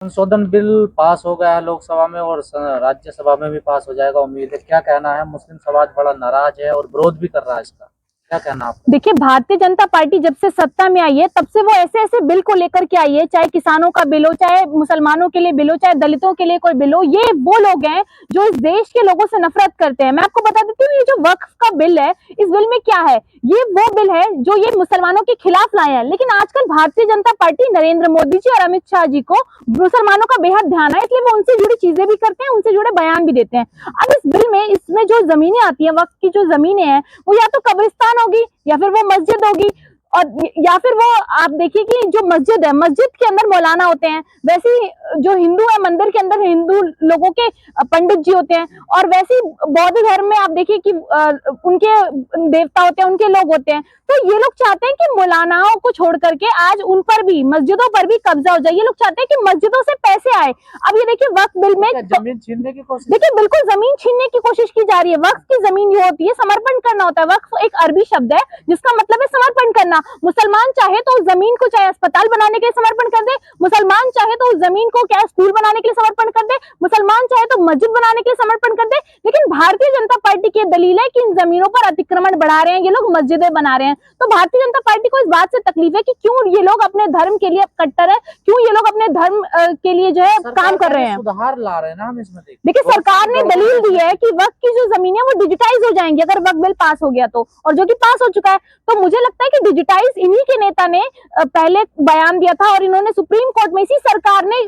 संशोधन bill pass हो गया है लोकसभा में और राज्यसभा में भी पास हो जाएगा उम्मीद है। क्या कहना है? मुस्लिम समाज बड़ा नाराज है और विरोध भी कर रहा है इसका। क्या कहना आपका? देखिए, भारतीय जनता पार्टी जब से सत्ता में आई है तब से वो ऐसे ऐसे बिल को लेकर के आई है, चाहे किसानों का बिल हो, चाहे मुसलमानों के लिए बिल हो, चाहे दलितों के लिए कोई बिल हो। ये वो लोग हैं जो इस देश के लोगों से नफरत करते हैं। मैं आपको बता देती हूँ, ये जो वक्फ का बिल है, इस बिल में क्या है? ये वो बिल है जो ये मुसलमानों के खिलाफ लाए हैं। लेकिन आजकल भारतीय जनता पार्टी, नरेंद्र मोदी जी और अमित शाह जी को मुसलमानों का बेहद ध्यान है, इसलिए वो उनसे जुड़ी चीजें भी करते हैं, उनसे जुड़े बयान भी देते हैं। अब इस बिल में, इसमें जो जमीनें आती है, वक्फ की जो जमीनें हैं, वो या तो कब्रिस्तान होगी या फिर वो मस्जिद होगी, और या फिर वो आप देखिए कि जो मस्जिद है, मस्जिद के अंदर मौलाना होते हैं, वैसे ही जो हिंदू है, मंदिर के अंदर हिंदू लोगों के पंडित जी होते हैं, और वैसे ही बौद्ध धर्म में आप देखिए कि उनके देवता होते हैं, उनके लोग होते हैं। तो ये लोग चाहते हैं कि मौलानाओं को छोड़ करके आज उन पर भी, मस्जिदों पर भी कब्जा हो जाए। ये लोग चाहते हैं कि मस्जिदों से पैसे आए। अब ये देखिए, वक्फ बिल में जमीन छीनने की कोशिश, देखिए बिल्कुल जमीन छीनने की कोशिश की जा रही है। वक्फ की जमीन ये होती है, समर्पण करना होता है। वक्फ एक अरबी शब्द है जिसका मतलब है समर्पण करना। मुसलमान चाहे तो उस जमीन को चाहे अस्पताल बनाने के लिए समर्पण कर दे, मुसलमान चाहे तो उस जमीन को क्या स्कूल बनाने के लिए समर्पण कर दे, मुसलमान चाहे तो मस्जिद बनाने के लिए समर्पण कर दे। लेकिन भारतीय जनता पार्टी की दलील है कि इन जमीनों पर अतिक्रमण बढ़ा रहे हैं ये लोग, मस्जिदें बना रहे हैं। तो भारतीय जनता पार्टी को इस बात से तकलीफ है कि क्यों ये लोग अपने धर्म के लिए कट्टर है, क्यों ये लोग अपने धर्म के लिए जो है काम कर रहे हैं। सुधार ला रहे हैं ना हम इसमें। देखिए, सरकार ने दलील दी है कि वक्फ की जो जमीन है वो डिजिटाइज हो जाएंगी अगर वक्फ बिल पास हो गया तो, और जो कि पास हो चुका है। तो मुझे लगता है कि डिजिटाइज इन्हीं के नेता ने पहले बयान दिया था, और इन्होंने सुप्रीम कोर्ट में, इसी सरकार ने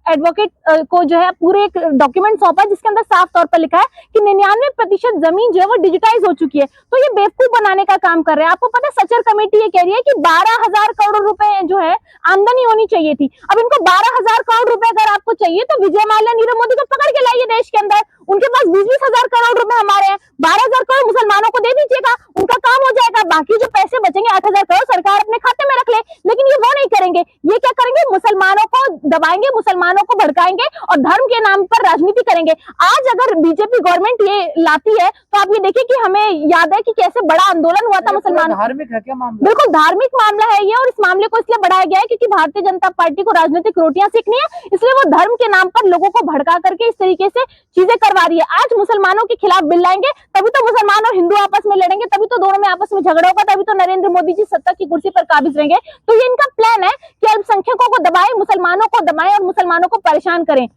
एडवोकेट को जो है पूरे एक डॉक्यूमेंट सौंपा जिसके अंदर साफ तौर पर लिखा है कि 99% जमीन जो है वो डिजिटाइज हो चुकी है। तो ये बेवकूफ बनाने का काम कर रहे हैं। आपको पता है, सचर कमेटी ये कह रही है कि 12,000 करोड़ रुपए जो है आमदनी होनी चाहिए थी। अब इनको 12,000 करोड़ रुपए अगर आपको चाहिए तो विजय माल्या, नीरव मोदी को पकड़ के लाइए देश के अंदर। उनके पास 20-20 हजार करोड़ रुपए हमारे हैं, 12,000 करोड़ मुसलमानों को दे दीजिएगा, उनका काम हो जाएगा। बाकी जो पैसे बचेंगे 8,000 करोड़ सरकार अपने खाते में रख ले। लेकिन ये वो नहीं करेंगे। ये क्या करेंगे? मुसलमानों को दबाएंगे, मुसलमानों को भड़काएंगे और धर्म के नाम पर राजनीति करेंगे। आज अगर बीजेपी गवर्नमेंट ये लाती है तो आप ये देखिए कि हमें याद है कि कैसे बड़ा आंदोलन हुआ था मुसलमान। धार्मिक है क्या मामला? बिल्कुल धार्मिक मामला है ये, और इस मामले को इसलिए बढ़ाया गया है क्योंकि भारतीय जनता पार्टी को राजनीतिक रोटियां सेकनी है, इसलिए वो धर्म के नाम पर लोगों को भड़का करके इस तरीके से चीजें करवा रही है। आज मुसलमानों के खिलाफ बिल लाएंगे तभी तो मुसलमान और हिंदू आपस में लड़ेंगे, तभी तो दोनों में आपस में झगड़ा होगा, तभी तो नरेंद्र मोदी जी सत्ता की कुर्सी पर काबिज रहेंगे। तो ये इनका प्लान है कि अल्पसंख्यकों को दबाएं, मुसलमानों को दबाएं और मुसलमानों को परेशान करें।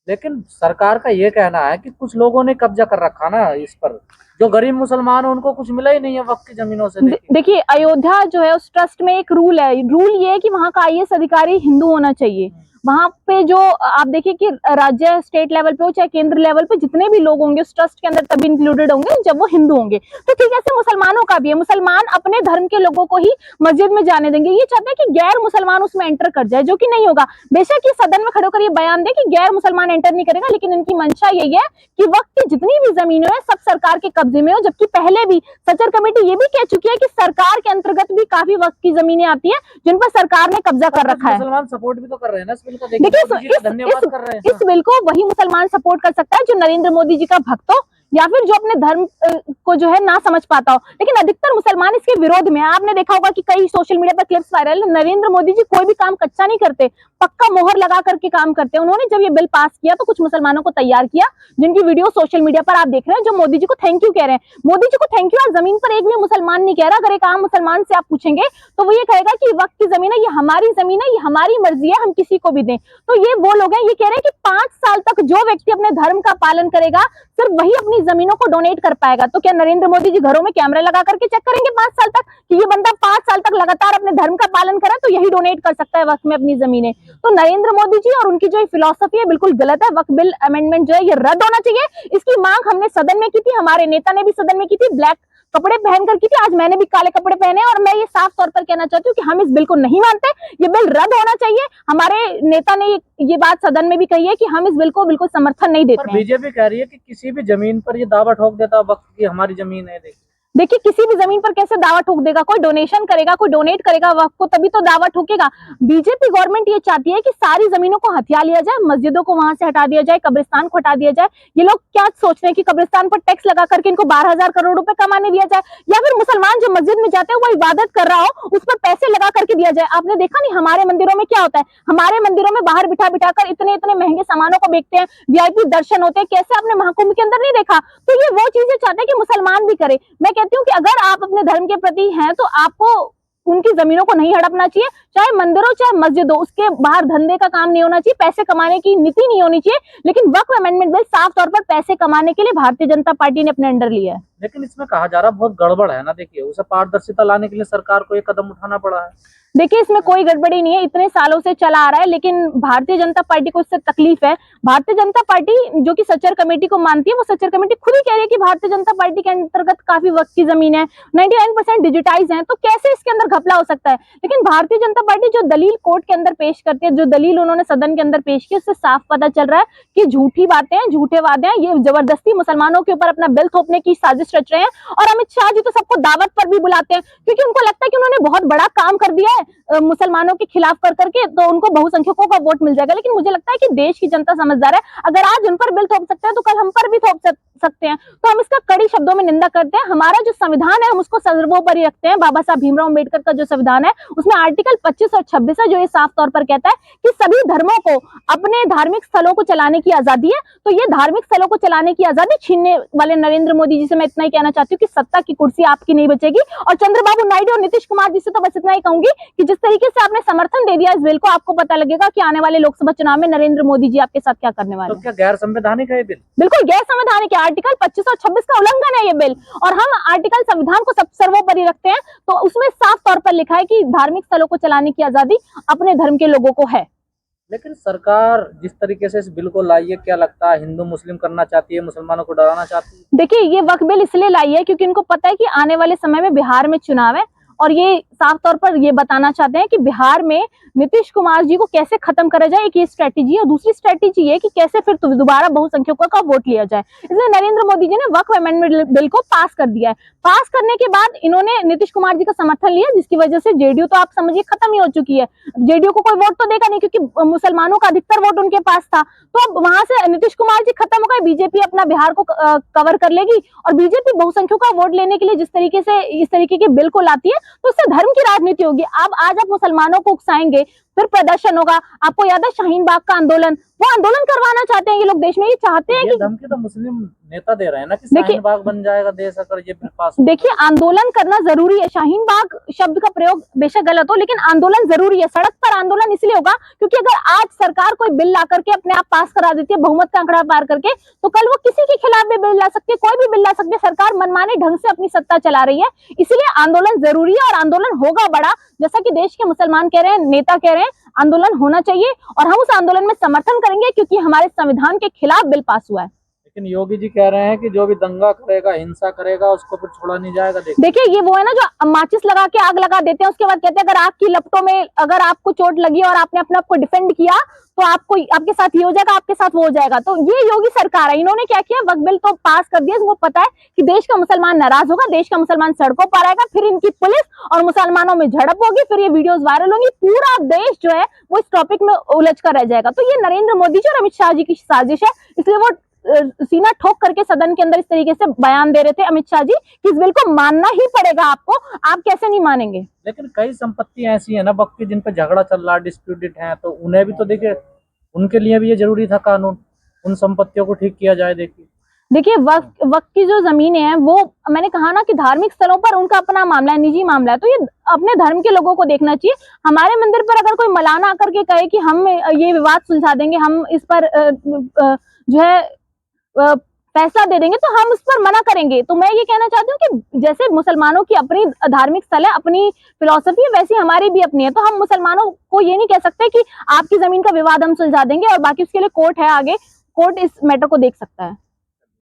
लेकिन सरकार का ये कहना है कि कुछ लोगों ने कब्जा कर रखा ना इस पर, जो गरीब मुसलमान है उनको कुछ मिला ही नहीं है वक्फ की जमीनों से। देखिए, अयोध्या जो है उस ट्रस्ट में एक रूल है, रूल ये है कि वहां का आईएएस अधिकारी हिंदू होना चाहिए। वहां पे जो आप देखिए कि राज्य स्टेट लेवल पे हो चाहे केंद्र लेवल पे जितने भी लोग होंगे उस ट्रस्ट के अंदर तभी इंक्लूडेड होंगे जब वो हिंदू होंगे। तो ठीक है, ऐसे मुसलमानों का भी है। मुसलमान अपने धर्म के लोगों को ही मस्जिद में जाने देंगे। ये चाहते हैं कि गैर मुसलमान उसमें एंटर कर जाए, जो कि नहीं होगा। बेशक ये सदन में खड़े होकर ये बयान दे कि गैर मुसलमान एंटर नहीं करेगा, लेकिन इनकी मंशा यही है कि वक्त की जितनी भी जमीनें है सब सरकार के कब्जे में हो। जबकि पहले भी सचर कमेटी ये भी कह चुकी है कि सरकार के अंतर्गत भी काफी वक्त की जमीनें आती है जिन पर सरकार ने कब्जा कर रखा है। मुसलमान सपोर्ट भी तो कर रहे हैं ना इस बिल को। देखिए, धन्यवाद कर रहे हैं। इस बिल को वही मुसलमान सपोर्ट कर सकता है जो नरेंद्र मोदी जी का भक्त हो या फिर जो अपने धर्म को जो है ना समझ पाता हो। लेकिन अधिकतर मुसलमान इसके विरोध में है। आपने देखा होगा कि कई सोशल मीडिया पर क्लिप्स वायरल है। नरेंद्र मोदी जी कोई भी काम कच्चा नहीं करते, पक्का मोहर लगा करके काम करते हैं। उन्होंने जब ये बिल पास किया तो कुछ मुसलमानों को तैयार किया, जिनकी वीडियो सोशल मीडिया पर आप देख रहे हैं, जो मोदी जी को थैंक यू कह रहे हैं। मोदी जी को थैंक यू आज जमीन पर एक भी मुसलमान नहीं कह रहा। अगर एक आम मुसलमान से आप पूछेंगे तो वो ये कहेगा कि वक्त की जमीन है, ये हमारी जमीन है, ये हमारी मर्जी है, हम किसी को भी दें। तो ये वो लोग हैं, ये कह रहे हैं कि 5 साल तक जो व्यक्ति अपने धर्म का पालन करेगा सिर्फ वही अपनी जमीनों को डोनेट कर पाएगा। तो क्या नरेंद्र मोदी जी घरों में कैमरा लगा करके चेक करेंगे 5 साल तक कि ये बंदा 5 साल तक लगातार अपने धर्म का पालन करे तो यही डोनेट कर सकता है वक्त में अपनी जमीनें? तो नरेंद्र मोदी जी और उनकी जो फिलॉसफी है बिल्कुल गलत है। वक्त बिल अमेंडमेंट जो है ये रद्द होना चाहिए। इसकी मांग हमने सदन में की थी, हमारे नेता ने भी सदन में की थी, ब्लैक कपड़े पहनकर की थी। आज मैंने भी काले कपड़े पहने और मैं ये साफ तौर पर कहना चाहती हूँ कि हम इस बिल को नहीं मानते। ये बिल रद्द होना चाहिए। हमारे नेता ने ये बात सदन में भी कही है कि हम इस बिल को बिल्कुल समर्थन नहीं देते हैं। बीजेपी कह रही है कि किसी भी जमीन पर ये दावा ठोक देता वक्त की हमारी जमीन है। देखिए, देखिए किसी भी जमीन पर कैसे दावा ठोक देगा, कोई डोनेशन करेगा, कोई डोनेट करेगा वक्फ को, तभी तो दावा ठोकेगा। बीजेपी गवर्नमेंट ये चाहती है कि सारी जमीनों को हथिया लिया जाए, मस्जिदों को वहां से हटा दिया जाए, कब्रिस्तान को हटा दिया जाए। ये लोग क्या सोच रहे हैं कि कब्रिस्तान पर टैक्स लगा करके इनको 12,000 करोड़ रुपए कमाने दिया जाए, या फिर मुसलमान जो मस्जिद में जाते हैं वो इबादत कर रहा हो उस पर पैसे लगा करके दिया जाए। आपने देखा नहीं हमारे मंदिरों में क्या होता है, हमारे मंदिरों में बाहर बिठा बिठा कर इतने इतने महंगे सामानों को बेचते हैं, वीआईपी दर्शन होते हैं, कैसे आपने महाकुंभ के अंदर नहीं देखा। तो ये वो चीजें चाहते हैं कि मुसलमान भी करे। मैं कहती हूँ कि अगर आप अपने धर्म के प्रति हैं तो आपको उनकी जमीनों को नहीं हड़पना चाहिए, चाहे मंदिर हो चाहे मस्जिद हो, उसके बाहर धंधे का काम नहीं होना चाहिए, पैसे कमाने की नीति नहीं होनी चाहिए। लेकिन वक्फ अमेंडमेंट बिल साफ तौर पर पैसे कमाने के लिए भारतीय जनता पार्टी ने अपने अंडर लिया है। लेकिन इसमें कहा जा रहा बहुत गड़बड़ है ना, देखिए उसे पारदर्शिता लाने के लिए सरकार को ये कदम उठाना पड़ा है। देखिए इसमें कोई गड़बड़ी नहीं है, इतने सालों से चला आ रहा है, लेकिन भारतीय जनता पार्टी को इससे तकलीफ है। भारतीय जनता पार्टी जो कि सच्चर कमेटी को मानती है, वो सच्चर कमेटी खुद ही कह रही है कि भारतीय जनता पार्टी के अंतर्गत काफी वक्त की जमीन है, 99% डिजिटाइज है, तो कैसे इसके अंदर घपला हो सकता है। लेकिन भारतीय जनता पार्टी जो दलील कोर्ट के अंदर पेश करती है, जो दलील उन्होंने सदन के अंदर पेश की, उससे साफ पता चल रहा है कि झूठी बातें हैं, झूठे वादे हैं, ये जबरदस्ती मुसलमानों के ऊपर अपना बिल थोपने की साजिश रच रहे हैं। और अमित शाह जी तो सबको दावत पर भी बुलाते हैं, क्योंकि उनको लगता है कि उन्होंने बहुत बड़ा काम कर दिया है मुसलमानों के खिलाफ कर करके, तो उनको बहुसंख्यकों का वोट मिल जाएगा। लेकिन मुझे लगता है कि देश की जनता समझदार है, अगर आज उन पर बिल थोप सकते हैं तो कल हम पर भी थोप सकते हैं। तो हम इसका कड़ी शब्दों में निंदा करते हैं। हमारा जो संविधान है हम उसको सर्वोपरि रखते हैं। बाबा साहब भीमराव अम्बेडकर का जो संविधान है उसमें आर्टिकल 25 और 26 है, जो ये साफ तौर पर कहता है कि सभी धर्मों को अपने धार्मिक स्थलों को चलाने की आजादी है। तो ये धार्मिक स्थलों को चलाने की आजादी छीनने वाले नरेंद्र मोदी जी से मैं इतना ही कहना चाहती हूँ कि सत्ता की कुर्सी आपकी नहीं बचेगी। और चंद्रबाबू नायडू और नीतीश कुमार जी से तो बस इतना ही कहूंगी कि जिस तरीके से आपने समर्थन दे दिया इस बिल को, आपको पता लगेगा कि आने वाले लोकसभा चुनाव में नरेंद्र मोदी जी आपके साथ क्या करने वाले हैं। तो क्या गैर संवैधानिक है ये बिल? बिल्कुल गैर संवैधानिक है। आर्टिकल 25 और 26 का उल्लंघन है ये बिल, और हम आर्टिकल संविधान को सब सर्वोपरि रखते हैं। तो उसमें साफ तौर पर लिखा है कि धार्मिक स्थलों को चलाने की आजादी अपने धर्म के लोगों को है। लेकिन सरकार जिस तरीके से इस बिल को लाई है, क्या लगता है हिंदू मुस्लिम करना चाहती है, मुसलमानों को डराना चाहती है? देखिए ये वक्फ बिल इसलिए लाई है क्योंकि इनको पता है कि आने वाले समय में बिहार में चुनाव है, और ये साफ तौर पर ये बताना चाहते हैं कि बिहार में नीतीश कुमार जी को कैसे खत्म करा जाए, एक ये स्ट्रेटेजी है। और दूसरी स्ट्रेटेजी है कि कैसे फिर दोबारा बहुसंख्यकों का वोट लिया जाए। इसलिए नरेंद्र मोदी जी ने वक्फ अमेंडमेंट बिल को पास कर दिया है। पास करने के बाद इन्होंने नीतीश कुमार जी का समर्थन लिया, जिसकी वजह से जेडीयू तो आप समझिए खत्म ही हो चुकी है। जेडीयू को कोई वोट तो देगा नहीं, क्योंकि मुसलमानों का अधिकतर वोट उनके पास था। तो अब वहां से नीतीश कुमार जी खत्म हो गए, बीजेपी अपना बिहार को कवर कर लेगी। और बीजेपी बहुसंख्यकों का वोट लेने के लिए जिस तरीके से इस तरीके के बिल को लाती है, तो उससे धर्म की राजनीति होगी। अब आज आप मुसलमानों को उकसाएंगे, फिर प्रदर्शन होगा। आपको याद है शाहीन बाग का आंदोलन, वो आंदोलन करवाना चाहते हैं ये लोग देश में। ये चाहते हैं कि धमकी तो मुस्लिम नेता दे रहे हैं ना कि शाहीन बाग बन जाएगा देश अगर ये बिल पास हो। देखिए आंदोलन करना जरूरी है, शाहीन बाग शब्द का प्रयोग बेशक गलत हो, लेकिन आंदोलन जरूरी है। सड़क पर आंदोलन इसलिए होगा क्योंकि अगर आज सरकार कोई बिल ला करके अपने आप पास करा देती है बहुमत का आंकड़ा पार करके, तो कल वो किसी के खिलाफ भी बिल ला सकती है, कोई भी बिल ला सकती है। सरकार मनमाने ढंग से अपनी सत्ता चला रही है, इसलिए आंदोलन जरूरी है। और आंदोलन होगा बड़ा, जैसा कि देश के मुसलमान कह रहे हैं, नेता कह रहे हैं, आंदोलन होना चाहिए। और हम उस आंदोलन में समर्थन करेंगे क्योंकि हमारे संविधान के खिलाफ बिल पास हुआ है। लेकिन योगी जी कह रहे हैं कि जो भी दंगा करेगा, हिंसा करेगा, उसको फिर छोड़ा नहीं जाएगा। देखिए ये वो है ना जो माचिस लगा के आग लगा देते हैं, उसके बाद कहते हैं अगर आग की लपटों में अगर आपको चोट लगी और आपने अपने आप को डिफेंड किया तो आपको आपके साथ ये हो जाएगा, आपके साथ वो हो जाएगा। तो ये योगी सरकार है, इन्होंने क्या किया, वक्फ बिल तो पास कर दिया। इनको पता है कि देश का मुसलमान नाराज होगा, देश का मुसलमान सड़कों पर आएगा, फिर इनकी पुलिस और मुसलमानों में झड़प होगी, फिर ये वीडियोस वायरल होंगी, पूरा देश जो है वो इस टॉपिक में उलझ कर रह जाएगा। तो ये नरेंद्र मोदी जी और अमित शाह जी की साजिश है, इसलिए वो सीना ठोक करके सदन के अंदर इस तरीके से बयान दे रहे थे अमित शाह जी कि इस बिल को मानना ही पड़ेगा आपको, आप कैसे नहीं मानेंगे। लेकिन कई संपत्ति ऐसी है ना वक्फ की जिन पर झगड़ा चल रहा है, डिस्प्यूटेड है, तो उन्हें भी तो देखिए, उनके लिए भी ये जरूरी था कानून, उन संपत्तियों को ठीक किया जाए। देखिए वक्फ की जो जमीनें हैं वो मैंने कहा ना कि धार्मिक स्थलों पर उनका अपना मामला है, निजी मामला है, तो ये अपने धर्म के लोगों को देखना चाहिए। हमारे मंदिर पर अगर कोई मौलाना आकर के कहे कि हम ये विवाद सुलझा देंगे, हम इस पर जो है फैसला दे देंगे, तो हम उस पर मना करेंगे। तो मैं ये कहना चाहती हूँ कि जैसे मुसलमानों की अपनी धार्मिक स्थल है, अपनी फिलॉसफी है, वैसी हमारी भी अपनी है। तो हम मुसलमानों को ये नहीं कह सकते कि आपकी जमीन का विवाद हम सुलझा देंगे और बाकी उसके लिए कोर्ट है, आगे कोर्ट इस मैटर को देख सकता है।